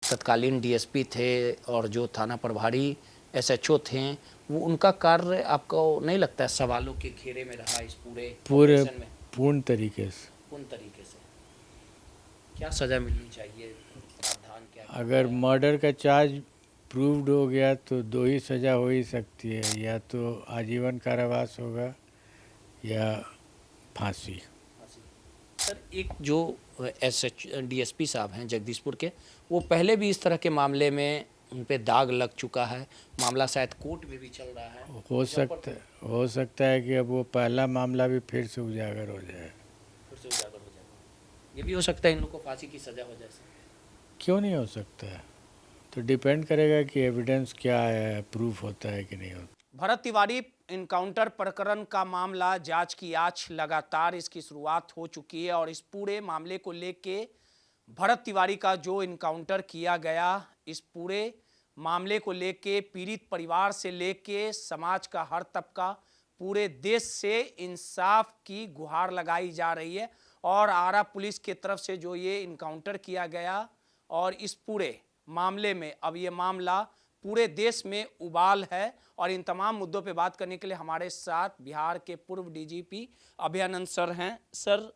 तत्कालीन डीएसपी थे और जो थाना प्रभारी एसएचओ थे, वो उनका कार्य आपको नहीं लगता है सवालों के घेरे में रहा इस पूरे ऑपरेशन में? पूर्ण तरीके से। पूर्ण तरीके से। क्या सज़ा मिलनी चाहिए, प्रावधान क्या क्या अगर है? मर्डर का चार्ज प्रूव्ड हो गया तो दो ही सज़ा हो ही सकती है, या तो आजीवन कारावास होगा या फांसी। सर, एक जो एसएच डीएसपी साहब हैं जगदीशपुर के, वो पहले भी इस तरह के मामले में उन पे दाग लग चुका है, मामला शायद कोर्ट में भी चल रहा है। हो सकता है कि अब वो पहला मामला भी फिर से उजागर हो जाए। फिर से उजागर हो जाएगा। ये भी हो सकता है इन लोगों को फांसी की सज़ा हो जाए सर। क्यों नहीं हो सकता है, तो डिपेंड करेगा कि एविडेंस क्या है, प्रूफ होता है कि नहीं होता। भरत तिवारी इनकाउंटर प्रकरण का मामला जांच की आंच लगातार इसकी शुरुआत हो चुकी है और इस पूरे मामले को लेके भरत तिवारी का जो इनकाउंटर किया गया, इस पूरे मामले को लेके पीड़ित परिवार से लेके समाज का हर तबका, पूरे देश से इंसाफ की गुहार लगाई जा रही है। और आरा पुलिस की तरफ से जो ये इनकाउंटर किया गया और इस पूरे मामले में अब ये मामला पूरे देश में उबाल है। और इन तमाम मुद्दों पे बात करने के लिए हमारे साथ बिहार के पूर्व डीजीपी अभयानंद सर हैं। सर,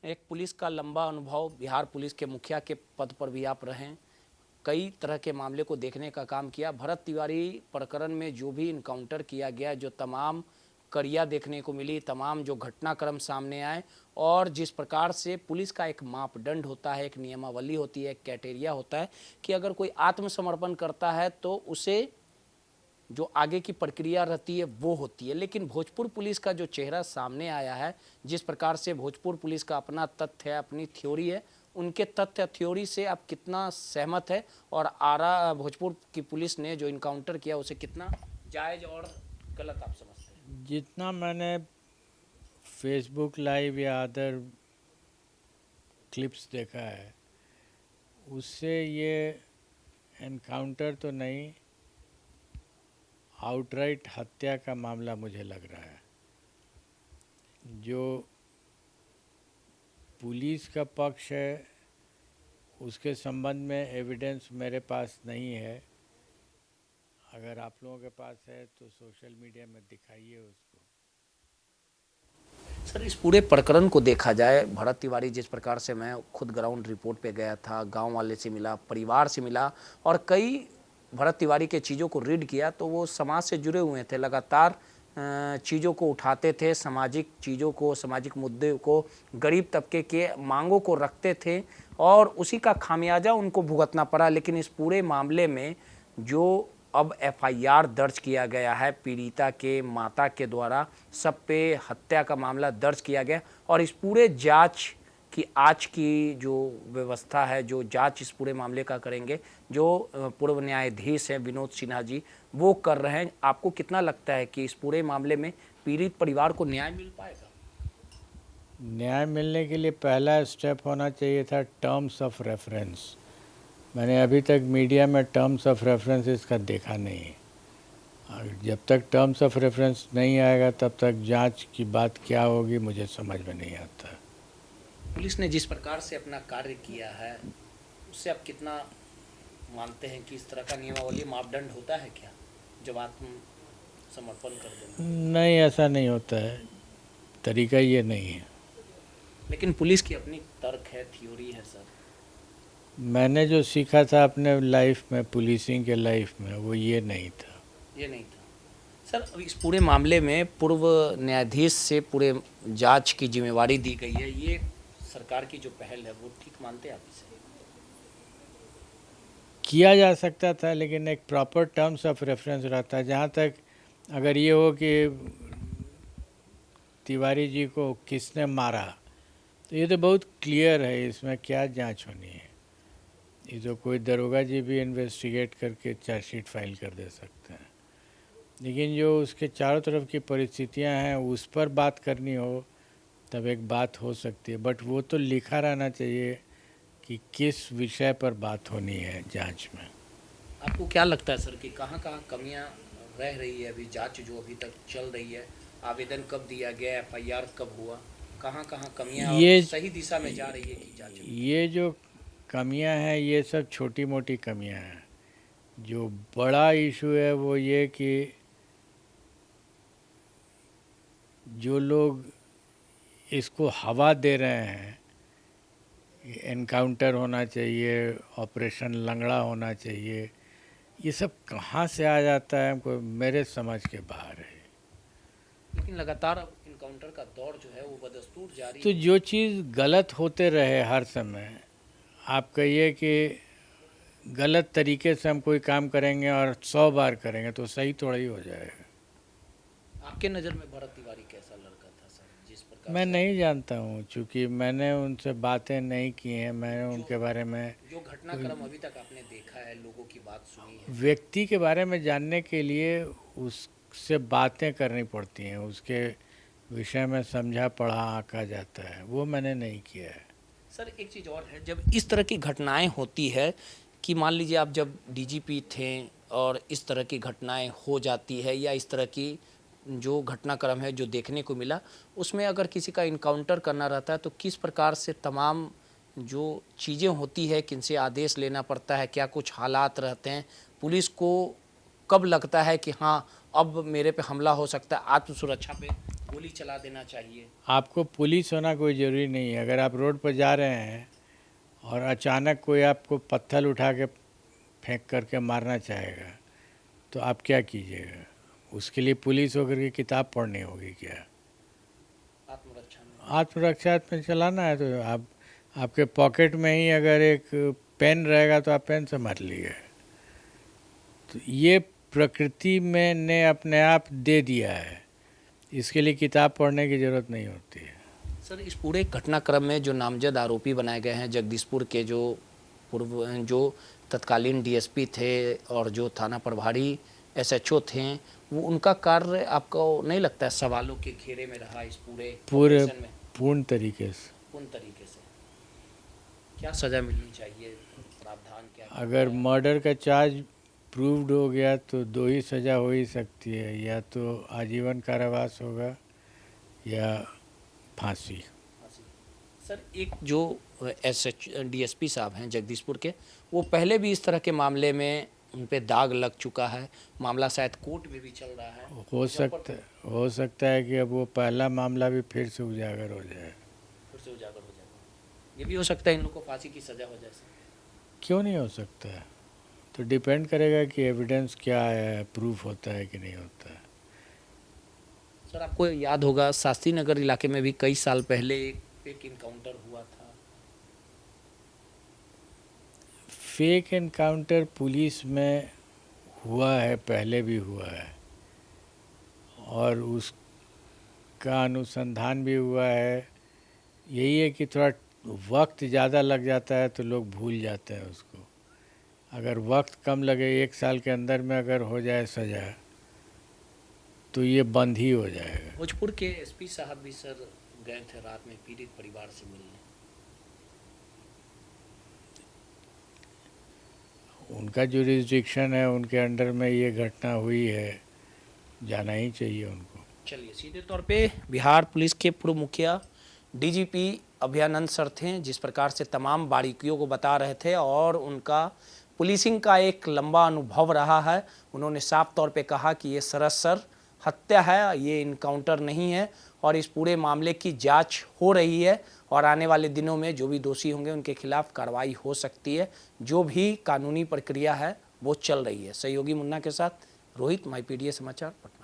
एक पुलिस का लंबा अनुभव, बिहार पुलिस के मुखिया के पद पर भी आप रहें, कई तरह के मामले को देखने का काम किया। भरत तिवारी प्रकरण में जो भी इनकाउंटर किया गया, जो तमाम कड़ियाँ देखने को मिली, तमाम जो घटनाक्रम सामने आए, और जिस प्रकार से पुलिस का एक मापदंड होता है, एक नियमावली होती है, एक क्राइटेरिया होता है कि अगर कोई आत्मसमर्पण करता है तो उसे जो आगे की प्रक्रिया रहती है वो होती है। लेकिन भोजपुर पुलिस का जो चेहरा सामने आया है, जिस प्रकार से भोजपुर पुलिस का अपना तथ्य है, अपनी थ्योरी है, उनके तथ्य थ्योरी से आप कितना सहमत है? और आरा भोजपुर की पुलिस ने जो इनकाउंटर किया उसे कितना जायज़ और गलत आप समझते हैं? जितना मैंने फेसबुक लाइव या अदर क्लिप्स देखा है, उससे ये एनकाउंटर तो नहीं, आउटराइट हत्या का मामला मुझे लग रहा है। जो पुलिस का पक्ष है उसके संबंध में एविडेंस मेरे पास नहीं है। अगर आप लोगों के पास है तो सोशल मीडिया में दिखाइए उसको। सर, इस पूरे प्रकरण को देखा जाए, भरत तिवारी, जिस प्रकार से मैं खुद ग्राउंड रिपोर्ट पे गया था, गांव वाले से मिला, परिवार से मिला और कई भरत तिवारी के चीज़ों को रीड किया, तो वो समाज से जुड़े हुए थे, लगातार चीज़ों को उठाते थे, सामाजिक चीज़ों को, सामाजिक मुद्दे को, गरीब तबके के मांगों को रखते थे और उसी का खामियाजा उनको भुगतना पड़ा। लेकिन इस पूरे मामले में जो अब एफआईआर दर्ज किया गया है पीड़िता के माता के द्वारा, सब पे हत्या का मामला दर्ज किया गया और इस पूरे जांच की आज की जो व्यवस्था है, जो जांच इस पूरे मामले का करेंगे, जो पूर्व न्यायाधीश हैं विनोद सिन्हा जी, वो कर रहे हैं। आपको कितना लगता है कि इस पूरे मामले में पीड़ित परिवार को न्याय मिल पाएगा? न्याय मिलने के लिए पहला स्टेप होना चाहिए था टर्म्स ऑफ रेफरेंस। मैंने अभी तक मीडिया में टर्म्स ऑफ रेफरेंस इसका देखा नहीं है। और जब तक टर्म्स ऑफ रेफरेंस नहीं आएगा तब तक जांच की बात क्या होगी मुझे समझ में नहीं आता। पुलिस ने जिस प्रकार से अपना कार्य किया है उससे आप कितना मानते हैं कि इस तरह का नियमावली मापदंड होता है क्या जब आत्मसमर्पण कर देना? नहीं, ऐसा नहीं होता है, तरीका ये नहीं है। लेकिन पुलिस की अपनी तर्क है, थ्योरी है सर। मैंने जो सीखा था अपने लाइफ में, पुलिसिंग के लाइफ में, वो ये नहीं था। ये नहीं था सर। अब इस पूरे मामले में पूर्व न्यायाधीश से पूरे जांच की जिम्मेवारी दी गई है, ये सरकार की जो पहल है वो ठीक मानते हैं आप इसे? किया जा सकता था, लेकिन एक प्रॉपर टर्म्स ऑफ रेफरेंस रहता है। जहाँ तक अगर ये हो कि तिवारी जी को किसने मारा, तो ये तो बहुत क्लियर है, इसमें क्या जांच होनी है। ये तो कोई दरोगा जी भी इन्वेस्टिगेट करके चार्जशीट फाइल कर दे सकते हैं। लेकिन जो उसके चारों तरफ की परिस्थितियां हैं उस पर बात करनी हो तब एक बात हो सकती है, बट वो तो लिखा रहना चाहिए कि किस विषय पर बात होनी है जांच में। आपको क्या लगता है सर कि कहाँ कहाँ कमियाँ रह रही है? अभी जांच जो अभी तक चल रही है, आवेदन कब दिया गया, एफआईआर कब हुआ, कहाँ कहाँ कमियाँ और ये सही दिशा में जा रही है कि जांच? ये जो कमियां हैं ये सब छोटी मोटी कमियां हैं। जो बड़ा इशू है वो ये कि जो लोग इसको हवा दे रहे हैं, एनकाउंटर होना चाहिए, ऑपरेशन लंगड़ा होना चाहिए, ये सब कहाँ से आ जाता है हमको मेरे समझ के बाहर है। लेकिन लगातार अब इनकाउंटर का दौर जो है वो बदस्तूर जारी तो जो चीज़ गलत होते रहे हर समय, आप कहिए कि गलत तरीके से हम कोई काम करेंगे और 100 बार करेंगे तो सही थोड़ा ही हो जाएगा। आपके नज़र में भरत तिवारी कैसा लड़का था सर, जिस प्रकार मैं से नहीं जानता हूँ, चूँकि मैंने उनसे बातें नहीं की हैं, मैंने उनके बारे में जो घटनाक्रम अभी तक आपने देखा है, लोगों की बात सुनी है, व्यक्ति के बारे में जानने के लिए उससे बातें करनी पड़ती हैं, उसके विषय में समझा पढ़ा आंका जाता है, वो मैंने नहीं किया है। सर एक चीज़ और है, जब इस तरह की घटनाएं होती है कि मान लीजिए आप जब डीजीपी थे और इस तरह की घटनाएं हो जाती है या इस तरह की जो घटनाक्रम है जो देखने को मिला, उसमें अगर किसी का इनकाउंटर करना रहता है तो किस प्रकार से तमाम जो चीज़ें होती है, किनसे आदेश लेना पड़ता है, क्या कुछ हालात रहते हैं, पुलिस को कब लगता है कि हाँ अब मेरे पे हमला हो सकता है, आत्मसुरक्षा पे गोली चला देना चाहिए? आपको पुलिस होना कोई ज़रूरी नहीं है। अगर आप रोड पर जा रहे हैं और अचानक कोई आपको पत्थर उठा के फेंक करके मारना चाहेगा तो आप क्या कीजिएगा? उसके लिए पुलिस होकर के किताब पढ़नी होगी क्या? आत्मरक्षा में चलाना है तो आप आपके पॉकेट में ही अगर एक पेन रहेगा तो आप पेन से मार लिए। तो ये प्रकृति में ने अपने आप दे दिया है, इसके लिए किताब पढ़ने की ज़रूरत नहीं होती है। सर इस पूरे घटनाक्रम में जो नामजद आरोपी बनाए गए हैं, जगदीशपुर के जो तत्कालीन डीएसपी थे और जो थाना प्रभारी एसएचओ थे, वो उनका कार्य आपको नहीं लगता है सवालों के घेरे में रहा इस पूरे ऑपरेशन में? पूर्ण तरीके से। क्या सज़ा मिलनी चाहिए, प्रावधान क्या? अगर मर्डर का चार्ज प्रूव्ड हो गया तो 2 ही सज़ा हो ही सकती है, या तो आजीवन कारावास होगा या फांसी। सर एक जो डीएसपी साहब हैं जगदीशपुर के, वो पहले भी इस तरह के मामले में उन पे दाग लग चुका है, मामला शायद कोर्ट में भी चल रहा है। हो सकता है कि अब वो पहला मामला भी फिर से उजागर हो जाए। ये भी हो सकता है इन लोगों को फांसी की सज़ा हो जाए। क्यों नहीं हो सकता है? तो डिपेंड करेगा कि एविडेंस क्या है, प्रूफ होता है कि नहीं होता है। सर आपको याद होगा शास्त्री नगर इलाके में भी कई साल पहले एक इनकाउंटर हुआ था। फेक एनकाउंटर पुलिस में हुआ है, पहले भी हुआ है, और उसका अनुसंधान भी हुआ है। यही है कि थोड़ा वक्त ज़्यादा लग जाता है तो लोग भूल जाते हैं उसको। अगर वक्त कम लगे, 1 साल के अंदर में अगर हो जाए सज़ा तो ये बंद ही हो जाएगा। भोजपुर के एसपी साहब भी सर गए थे रात में पीड़ित परिवार से मिलने। उनका जो जुरिस्डिक्शन है, उनके अंडर में ये घटना हुई है, जाना ही चाहिए उनको। चलिए, सीधे तौर पे बिहार पुलिस के पूर्व मुखिया डीजीपी अभयानंद सर थे, जिस प्रकार से तमाम बारीकियों को बता रहे थे और उनका पुलिसिंग का एक लंबा अनुभव रहा है। उन्होंने साफ तौर पे कहा कि ये सरासर हत्या है, ये इनकाउंटर नहीं है और इस पूरे मामले की जांच हो रही है और आने वाले दिनों में जो भी दोषी होंगे उनके खिलाफ कार्रवाई हो सकती है। जो भी कानूनी प्रक्रिया है वो चल रही है। सहयोगी मुन्ना के साथ रोहित, माईपीडीए समाचार, पटना।